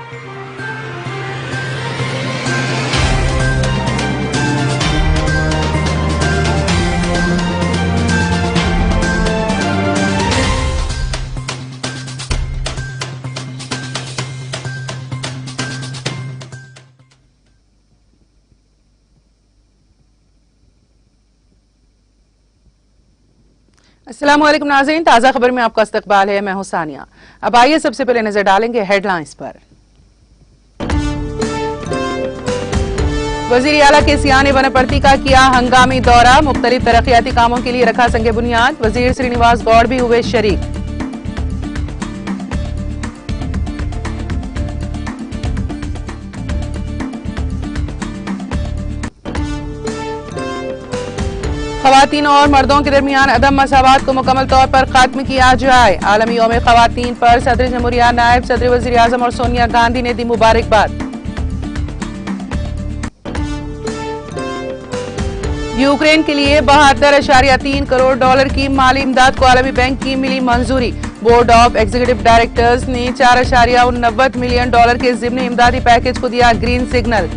अस्सलाम वालेकुम नाज़रीन, ताज़ा खबर में आपका इस्तकबाल है। मैं हूं सानिया। अब आइए सबसे पहले नजर डालेंगे हेडलाइंस पर। वज़ीर आला के सियाने वनपर्ती का किया हंगामी दौरा, मुख्तलिफ तरक्याती कामों के लिए रखा संगे बुनियाद। वज़ीर श्रीनिवास गौड़ भी हुए शरीक। ख़वातीन और मर्दों के दरमियान अदम मसावात को मुकम्मल तौर पर खत्म किया जाए। आलमी यौम ख़वातीन पर सदर जमहूरिया, नायब सदर वज़ीर आज़म और सोनिया गांधी ने दी मुबारकबाद। यूक्रेन के लिए 72.3 करोड़ डॉलर की माली इमदाद को आलमी बैंक की मिली मंजूरी। बोर्ड ऑफ एग्जीक्यूटिव डायरेक्टर्स ने 4.89 मिलियन डॉलर के ज़िम्नी इमदादी पैकेज को दिया ग्रीन सिग्नल।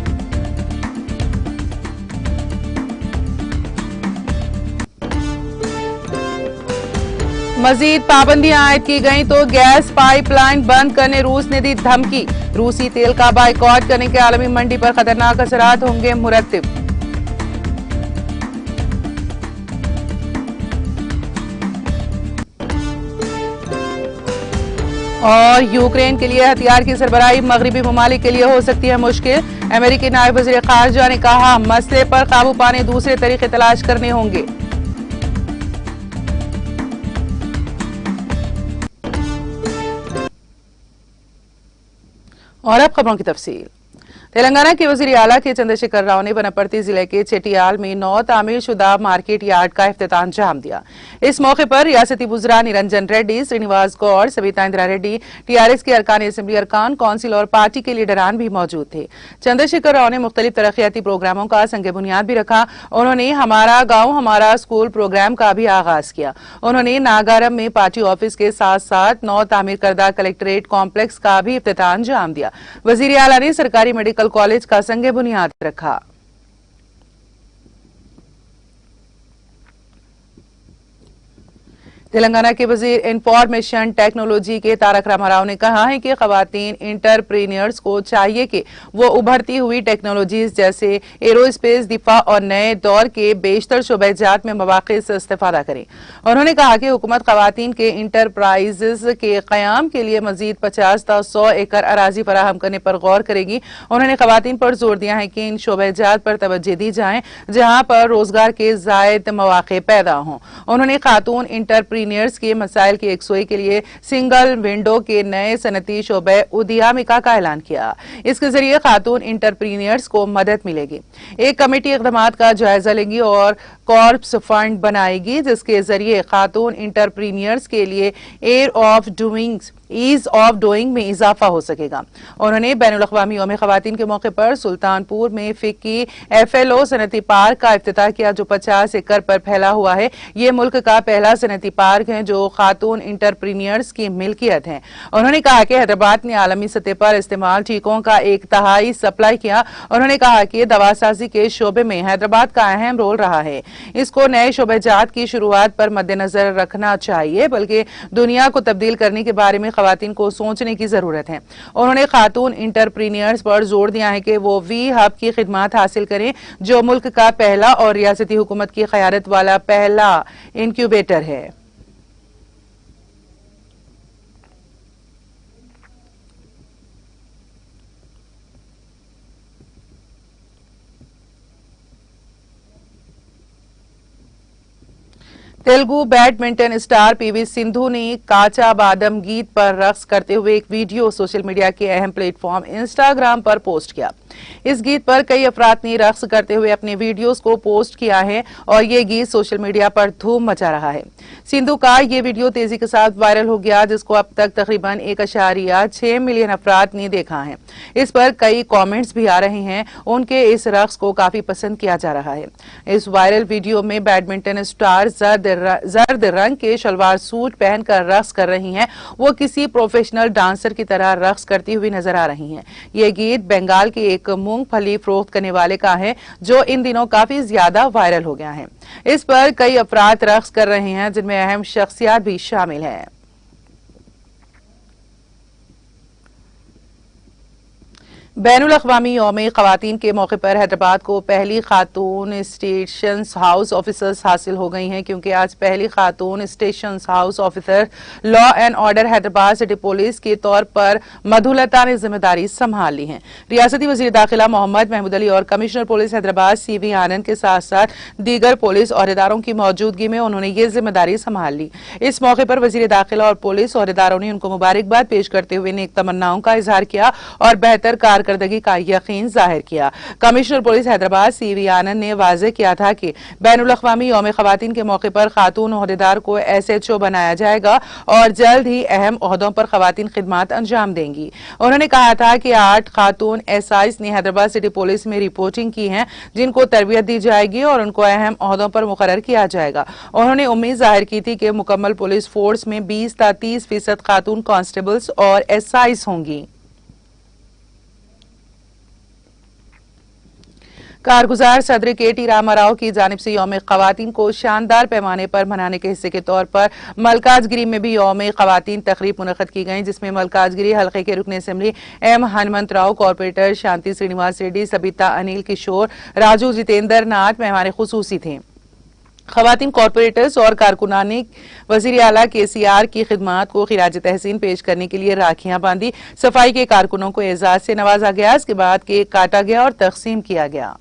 मजीद पाबंदियां आयद की गईं तो गैस पाइपलाइन बंद करने रूस ने दी धमकी। रूसी तेल का बाइकॉट करने के आलमी मंडी पर खतरनाक असरात होंगे मुरत्तिब। और यूक्रेन के लिए हथियार की सरबराही मगरबी ममालिक के लिए हो सकती है मुश्किल। अमेरिकी नायब वज़ीर खारजा ने कहा, मसले पर काबू पाने दूसरे तरीके तलाश करने होंगे। और अब खबरों की तफसील। तेलंगाना के वज़ीर आला के चंद्रशेखर राव ने वनपर्ती जिले के चेटियाल में नौ तामीर शुदा मार्केट यार्ड का इफ्तिताम अंजाम दिया। इस मौके पर रियासती वुज़रा निरंजन रेड्डी, श्रीनिवास गौड़, सविता इंदिरा रेड्डी, टीआरएस के अरकान असेंबली, अरकान कौंसिल और पार्टी के लीडरान भी मौजूद थे। चंद्रशेखर राव ने मुख्तलिफ तरक्याती प्रोग्रामों का संग बुनियाद भी रखा। उन्होंने हमारा गाँव हमारा स्कूल प्रोग्राम का भी आगाज किया। उन्होंने नागारम में पार्टी ऑफिस के साथ साथ नौ तामीर करदा कलेक्ट्रेट कॉम्प्लेक्स का भी इफ्तिताम अंजाम दिया। वज़ीर आला ने सरकारी मेडिकल कॉलेज का संगे बुनियाद रखा। तेलंगाना के वजीर इंफॉर्मेशन टेक्नोलॉजी के तारक रामाराव ने कहा है कि खवातीन इंटरप्रीनियर्स को चाहिए कि वो उभरती हुई टेक्नोलॉजीज जैसे एरोस्पेस, दिफा और नए दौर के बेशतर शोबेजात में मौक़े से इस्तेफादा करें। उन्होंने कहा कि हुकूमत खवातीन के इंटरप्राइजेस के क़याम के लिए मजीद 50 ta 100 एकड़ अराजी फराहम करने पर गौर करेगी। उन्होंने खवातीन पर जोर दिया है कि इन शोबेजात पर तवज्जो दी जाए जहां पर रोजगार के ज़ायद मौक़े पैदा हों। उन्होंने खातून इंटरप्रीनियर्स के मसाइल की एकसुई के लिए सिंगल विंडो के नए सनती शोबे उद्यमिता का ऐलान किया। इसके जरिए खातून इंटरप्रीनियर्स को मदद मिलेगी। एक कमेटी इक़दामात का जायजा लेगी और कॉर्प्स फंड बनाएगी जिसके जरिए खातून इंटरप्रीनियर्स के लिए ईज ऑफ डूइंग में इजाफा हो सकेगा। उन्होंने बैनुल अक़वामी यौम ख़वातीन के मौके पर सुल्तानपुर में फिक्की FLO सनती पार्क का इफ्तिताह किया जो 50 एकड़ पर फैला हुआ है। ये मुल्क का पहला सनती पार्क है जो खातून इंटरप्रीनियर्स की मिल्कियत है। उन्होंने कहा कि हैदराबाद ने आलमी सतह पर इस्तेमाल टीकों का 1/3 सप्लाई किया। उन्होंने कहा कि दवासाजी के शोबे में हैदराबाद का अहम रोल रहा है। इसको नए शोबेजात की शुरुआत पर मद्देनजर रखना चाहिए बल्कि दुनिया को तब्दील करने के बारे में खवातीन को सोचने की जरूरत है। उन्होंने खातून इंटरप्रीनियर्स पर जोर दिया है कि वो वी हब की खिदमत हासिल करें जो मुल्क का पहला और रियासती हुकूमत की क़यादत वाला पहला इंक्यूबेटर है। Telugu badminton star PV Sindhu ने काचा बादम गीत पर रक्स करते हुए एक वीडियो सोशल मीडिया के अहम प्लेटफॉर्म इंस्टाग्राम पर पोस्ट किया। इस गीत पर कई अफराद ने रक्स करते हुए अपने वीडियोस को पोस्ट किया है और ये गीत सोशल मीडिया पर धूम मचा रहा है। सिंधु का ये वीडियो तेजी के साथ वायरल हो गया, जिसको अब तक तकरीबन 1.6 मिलियन अफराद ने देखा है। इस पर कई कमेंट्स भी आ रहे हैं। उनके इस रक्स को काफी पसंद किया जा रहा है। इस वायरल वीडियो में बैडमिंटन स्टार जर्द रंग के शलवार सूट पहनकर रक्स कर रही हैं। वो किसी प्रोफेशनल डांसर की तरह रक्स करती हुई नजर आ रही हैं। ये गीत बंगाल के एक मूंगफली फरोख्त करने वाले का है, जो इन दिनों काफी ज्यादा वायरल हो गया है। इस पर कई अफराद रक्स कर रहे हैं, जिनमें अहम शख्सियत भी शामिल है। बैनुल अक़वामी यौम ख़वातीन के मौके पर हैदराबाद को पहली खातून स्टेशन हाउस ऑफिसर्स हासिल हो गई हैं, क्योंकि आज पहली खातून station house officer law and order Hyderabad city police के तौर पर मधुलता ने जिम्मेदारी संभाल ली है। रियासती वज़ीर दाखिला मोहम्मद महमूद अली और कमिश्नर पुलिस हैदराबाद CV आनंद के साथ साथ दीगर पुलिस अहदेदारों की मौजूदगी में उन्होंने ये जिम्मेदारी संभाल ली। इस मौके पर वज़ीर दाखिला और पुलिस अहदेदारों ने उनको मुबारकबाद पेश करते हुए नेक तमन्नाओं का इजहार किया और बेहतर कारकर्दगी का यकीन जाहिर किया। कमिश्नर पुलिस हैदराबाद CV आनंद ने वाज़ेह किया था कि बैनुल अक़वामी यौम ख़वातीन के मौके पर खातून ओहदेदार को SHO बनाया जाएगा और जल्द ही अहम ओहदों पर ख़वातीन खिदमात अंजाम देंगी। उन्होंने कहा था कि 8 खातून SIs ने हैदराबाद सिटी पुलिस में रिपोर्टिंग की है, जिनको तरबियत दी जाएगी और उनको अहम ओहदों पर मुकर्रर किया जाएगा। उन्होंने उम्मीद जाहिर की थी कि मुकम्मल पुलिस फोर्स में 20 से 30% खातून कांस्टेबल्स और SIs होंगी। कारगुजार सदर KT रामाराव की जानिब से यौम ख़वातीन को शानदार पैमाने पर मनाने के हिस्से के तौर पर मलकाजगिरी में भी यौम ख़वातीन तकरीब मुनक़्क़द की गई, जिसमें मलकाजगिरी हल्के के रुकन असेंबली M हनुमंतराव, कॉर्पोरेटर शांति श्रीनिवास रेड्डी, सबिता अनिल किशोर, राजू जितेंद्र नाथ मेहमान खुसूसी थे। ख़वातीन कॉर्पोरेटर्स और कारकुनान ने वज़ीर आला KCR की खिदमात को खिराज तहसीन पेश करने के लिए राखियां बांधी। सफाई के कारकुनों को एजाज से नवाजा गया। इसके बाद केक काटा गया और तकसीम किया गया।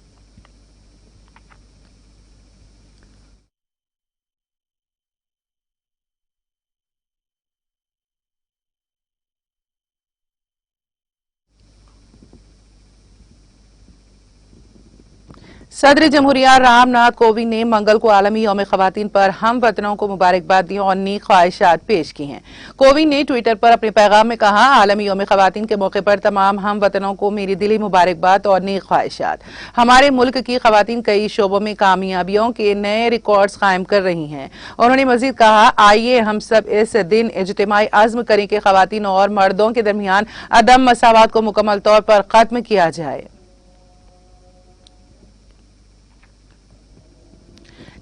सदर जमहूरिया रामनाथ कोविंद ने मंगल को आलमी यौम ख़वातीन पर हम वतनों को मुबारकबाद दी और नेक ख्वाहिशात पेश की हैं। कोविंद ने ट्विटर पर अपने पैगाम में कहा, आलमी यौम ख़वातीन के मौके पर तमाम हम वतनों को मेरी दिली मुबारकबाद और नेक ख्वाहिशात। हमारे मुल्क की ख़वातीन कई शोबों में कामयाबियों के नए रिकॉर्ड्स कायम कर रही हैं। उन्होंने मजीद कहा, आइए हम सब इस दिन इज्तिमाई अज़्म करें कि ख़वातीन और मर्दों के दरमियान अदम मसावात को मुकम्मल तौर पर खत्म किया जाए।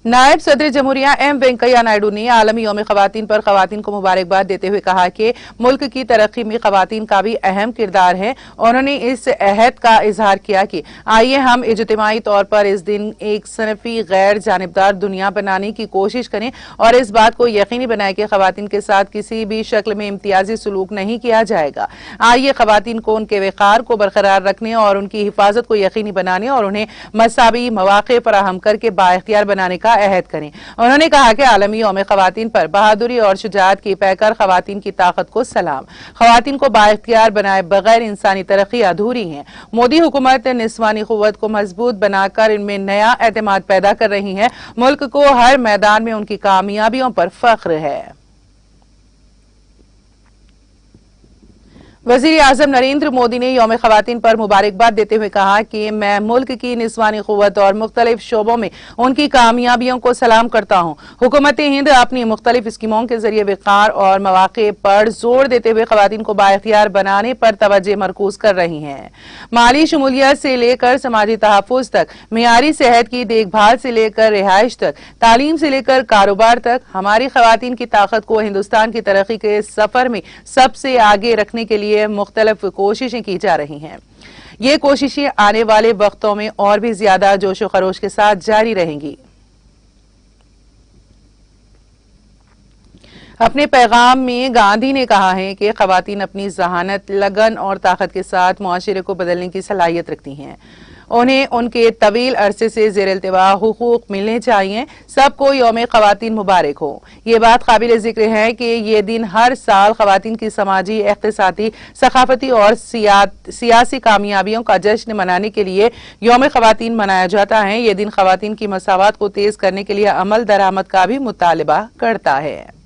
नायब सदर जमहूरिया M वेंकैया नायडू ने आलमी यौम ख़वातीन पर ख़वातीन को मुबारकबाद देते हुए कहा कि मुल्क की तरक्की में ख़वातीन का भी अहम किरदार है। उन्होंने इस अहद का इजहार किया कि आइए हम इज्तिमाई तौर पर इस दिन एक सनफी गैर जानिबदार दुनिया बनाने की कोशिश करें और इस बात को यकीनी बनाएं कि ख़वातीन के साथ किसी भी शक्ल में इम्तियाजी सलूक नहीं किया जाएगा। आइए ख़वातीन को उनके वक़ार को बरकरार रखने और उनकी हिफाजत को यकीनी बनाने और उन्हें मसावी मौक़े फराहम करके बाइख्तियार बनाने का अहद करें। उन्होंने कहा कि आलमी यौम ख़वातीन पर बहादुरी और शुजाअत की पैकर ख़वातीन की ताकत को सलाम। ख़वातीन को बाइख्तियार बनाए बगैर इंसानी तरक्की अधूरी है। मोदी हुकूमत निस्वानी क़ुव्वत को मजबूत बनाकर इनमें नया एतमाद पैदा कर रही है। मुल्क को हर मैदान में उनकी कामयाबियों पर फख्र है। वज़ीर आज़म नरेंद्र मोदी ने यौम ख़वातीन पर मुबारकबाद देते हुए कहा कि मैं मुल्क की निस्वानी क़ुव्वत और मुख्तलिफ शोबों में उनकी कामयाबियों को सलाम करता हूँ। हुकूमत हिंद अपनी मुख्तलिफ स्कीमों के जरिए वक़ार और मौक़े पर जोर देते हुए ख़वातीन को बाइख्तियार बनाने पर तवज्जो मरकूज कर रही है। माली शमूलियत से लेकर समाजी तहफ़्फ़ुज़ तक, मियारी सेहत की देखभाल से लेकर रिहाइश तक, तालीम से लेकर कारोबार तक, हमारी ख़वातीन की ताकत को हिंदुस्तान की तरक्की के सफ़र में सबसे आगे रखने के लिए मुख्तलिफ कोशिशें की जा रही हैं। ये कोशिशें आने वाले वक्तों में और भी ज्यादा जोश व खरोश के साथ जारी रहेंगी। अपने पैगाम में गांधी ने कहा है कि ख़वातीन अपनी ज़हानत, लगन और ताकत के साथ मुआशरे को बदलने की सलाहियत रखती हैं। उन्हें उनके तवील अरसे से जेर इल्तिवा हुकूक मिलने चाहिए। सबको यौम ख़वातीन मुबारक हो। ये बात काबिल जिक्र है कि ये दिन हर साल ख़वातीन की समाजी, इक़्तिसादी, सकाफती और सियासी कामयाबियों का जश्न मनाने के लिए यौम ख़वातीन मनाया जाता है। ये दिन ख़वातीन की मसावत को तेज करने के लिए अमल दरामद का भी मुतालबा करता है।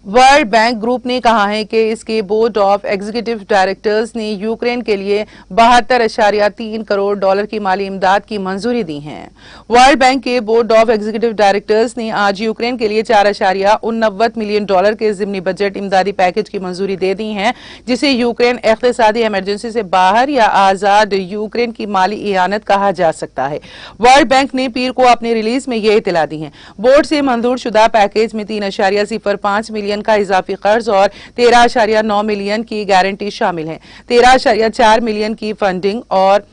वर्ल्ड बैंक ग्रुप ने कहा है कि इसके बोर्ड ऑफ एग्जीक्यूटिव डायरेक्टर्स ने यूक्रेन के लिए 72.3 करोड़ डॉलर की माली इमदाद की मंजूरी दी है। वर्ल्ड बैंक के बोर्ड ऑफ एग्जीक्यूटिव डायरेक्टर्स ने आज यूक्रेन के लिए 4.89 मिलियन डॉलर के ज़िमनी बजट इमदादी पैकेज की मंजूरी दे दी है, जिसे यूक्रेन इक़्तिसादी इमरजेंसी से बाहर या आजाद यूक्रेन की माली इआनत कहा जा सकता है। वर्ल्ड बैंक ने पीर को अपनी रिलीज में ये इतला दी है। बोर्ड से मंजूर शुदा पैकेज में 3.05 मिलियन का इजाफी कर्ज और 13.9 मिलियन की गारंटी शामिल है। 13.4 मिलियन की फंडिंग और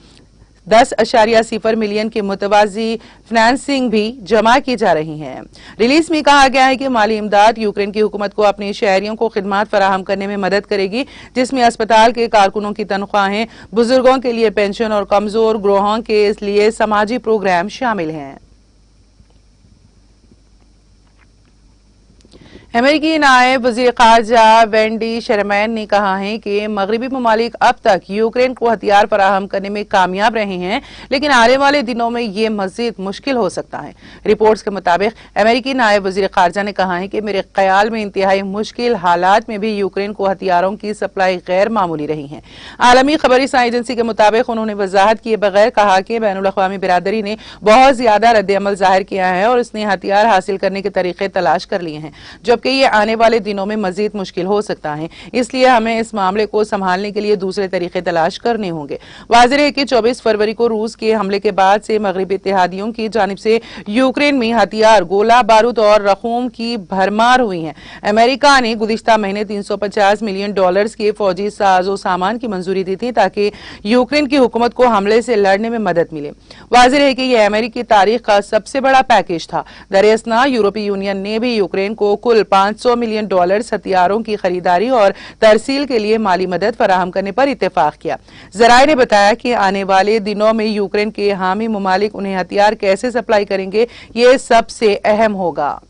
10.0 मिलियन की मुतवाजी फाइनेंसिंग भी जमा की जा रही है। रिलीज में कहा गया है कि माली इमदाद यूक्रेन की हुकूमत को अपने शहरियों को खिदमात फराहम करने में मदद करेगी, जिसमें अस्पताल के कारकुनों की तनख्वाहें, बुजुर्गों के लिए पेंशन और कमजोर ग्रोहों के लिए समाजी प्रोग्राम शामिल हैं। अमेरिकी नायब वजीर खारजा वेंडी शरमैन ने कहा है कि मगरबी ममालिक अब तक यूक्रेन को हथियार फराहम करने में कामयाब रहे हैं, लेकिन आने वाले दिनों में ये मजीद मुश्किल हो सकता है। रिपोर्ट्स के मुताबिक अमेरिकी नायब वजीर खारजा ने कहा है कि मेरे ख्याल में इंतहाई मुश्किल हालात में भी यूक्रेन को हथियारों की सप्लाई गैर मामूली रही है। आलमी खबरी एजेंसी के मुताबिक उन्होंने वजाहत किए बगैर कहा कि बैनुल अक़वामी बिरादरी ने बहुत ज्यादा रद्द-ए-अमल जाहिर किया है और उसने हथियार हासिल करने के तरीके तलाश कर लिए हैं, जबकि ये आने वाले दिनों में मजीद मुश्किल हो सकता है। इसलिए हमें इस मामले को संभालने के लिए दूसरे तरीके तलाश करने होंगे। वाज़ेह है कि 24 फरवरी को रूस के हमले के बाद से मगरबी इत्तेहादियों की जानिब से यूक्रेन में हथियार, गोला बारूद और रकूम की भरमार हुई है। अमेरिका ने गुज़िश्ता महीने 350 मिलियन डॉलर के फौजी साजो सामान की मंजूरी दी थी ताकि यूक्रेन की हुकूमत को हमले से लड़ने में मदद मिले। वाज़ेह है कि यह अमेरिकी तारीख का सबसे बड़ा पैकेज था। दरअसल यूरोपीय यूनियन ने भी यूक्रेन को कुल 500 मिलियन डॉलर हथियारों की खरीदारी और तरसील के लिए माली मदद फराहम करने पर इत्तेफाक किया। ज़राए ने बताया कि आने वाले दिनों में यूक्रेन के हामी ममालिक उन्हें हथियार कैसे सप्लाई करेंगे, ये सबसे अहम होगा।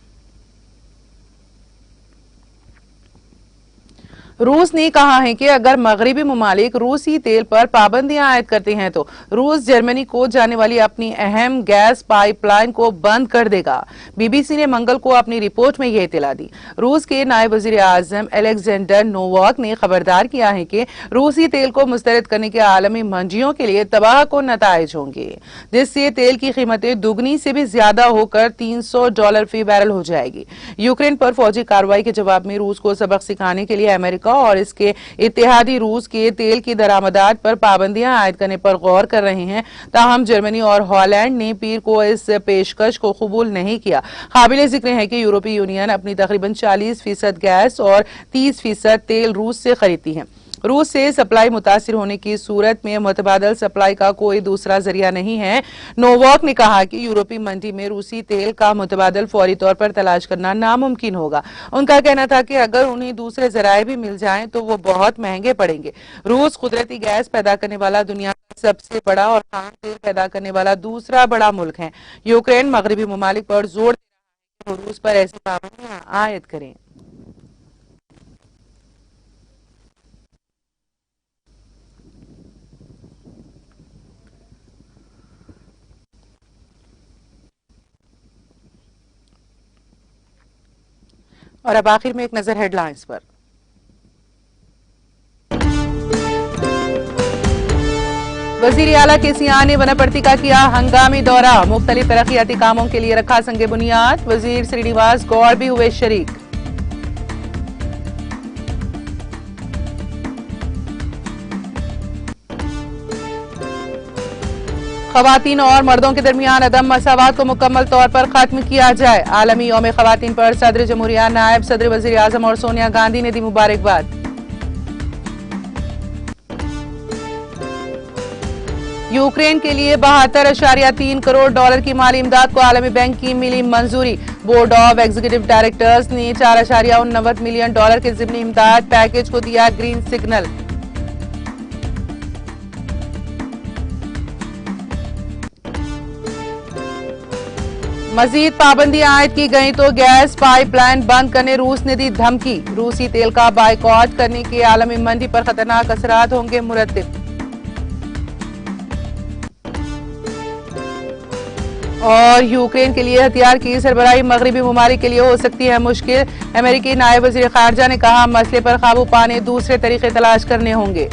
रूस ने कहा है कि अगर मगरबी ममालिक रूसी तेल पर पाबंदियां आयद करते हैं तो रूस जर्मनी को जाने वाली अपनी अहम गैस पाइपलाइन को बंद कर देगा। बीबीसी ने मंगल को अपनी रिपोर्ट में यह इत्तला दी। रूस के नायब वजीर आजम अलेक्जेंडर नोवाक ने खबरदार किया है कि रूसी तेल को मुस्तरद करने के आलमी मंजियों के लिए तबाह को नताइज होंगे, जिससे तेल की कीमतें दुगनी से भी ज्यादा होकर $300 फी बैरल हो जाएगी। यूक्रेन पर फौजी कार्रवाई के जवाब में रूस को सबक सिखाने के लिए अमेरिका और इसके इत्तेहादी रूस के तेल की दरामदात पर पाबंदियां आयद करने पर गौर कर रहे हैं। ताहम जर्मनी और हॉलैंड ने पीर को इस पेशकश को कबूल नहीं किया। काबिल जिक्र है कि यूरोपीय यूनियन अपनी तकरीबन 40% गैस और 30% तेल रूस से खरीदती है। रूस से सप्लाई मुतासिर होने की सूरत में मुतबादल सप्लाई का कोई दूसरा जरिया नहीं है। नोवाक ने कहा कि यूरोपीय मंडी में रूसी तेल का मुतबादल फौरी तौर पर तलाश करना नामुमकिन होगा। उनका कहना था कि अगर उन्हें दूसरे जराए भी मिल जाएं तो वो बहुत महंगे पड़ेंगे। रूस कुदरती गैस पैदा करने वाला दुनिया का सबसे बड़ा और खाम तेल पैदा करने वाला दूसरा बड़ा मुल्क है। यूक्रेन मगरबी ममालिक पर जोर दे रहा है कि वो रूस पर ऐसी पाबंदियां आयद करें। और अब आखिर में एक नजर हेडलाइंस पर। वजीर आला केसीआर ने वनपर्ती का किया हंगामी दौरा, मुख्तलिफ तरक्याती कामों के लिए रखा संगे बुनियाद। वजीर श्रीनिवास गौड़ भी हुए शरीक। खवातीन और मर्दों के दरमियान अदम मसावात को मुकम्मल तौर पर खत्म किया जाए। आलमी यौम खवातीन पर सदर जमहूरिया, नायब सदर वजीर आजम और सोनिया गांधी ने दी मुबारकबाद। यूक्रेन के लिए 72.3 करोड़ डॉलर की माली इमदाद को आलमी बैंक की मिली मंजूरी। बोर्ड ऑफ एग्जीक्यूटिव डायरेक्टर्स ने 4.89 मिलियन डॉलर के ज़िमनी इमदाद पैकेज को दिया ग्रीन सिग्नल। मजीद पाबंदियां आयद की गई तो गैस पाइपलाइन बंद करने रूस ने दी धमकी। रूसी तेल का बायकॉट करने के आलमी मंदी पर खतरनाक असरात होंगे मुरत्तिब। और यूक्रेन के लिए हथियार की सरबराही मगरबी ममालिक के लिए हो सकती है मुश्किल। अमेरिकी नायब वज़ीर खारजा ने कहा, मसले पर काबू पाने दूसरे तरीके तलाश करने होंगे।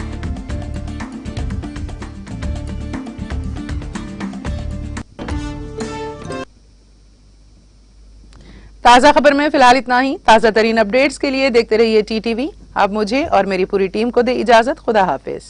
ताज़ा खबर में फिलहाल इतना ही। ताज़ा तरीन अपडेट्स के लिए देखते रहिए TTV। अब मुझे और मेरी पूरी टीम को दे इजाजत। खुदा हाफिज।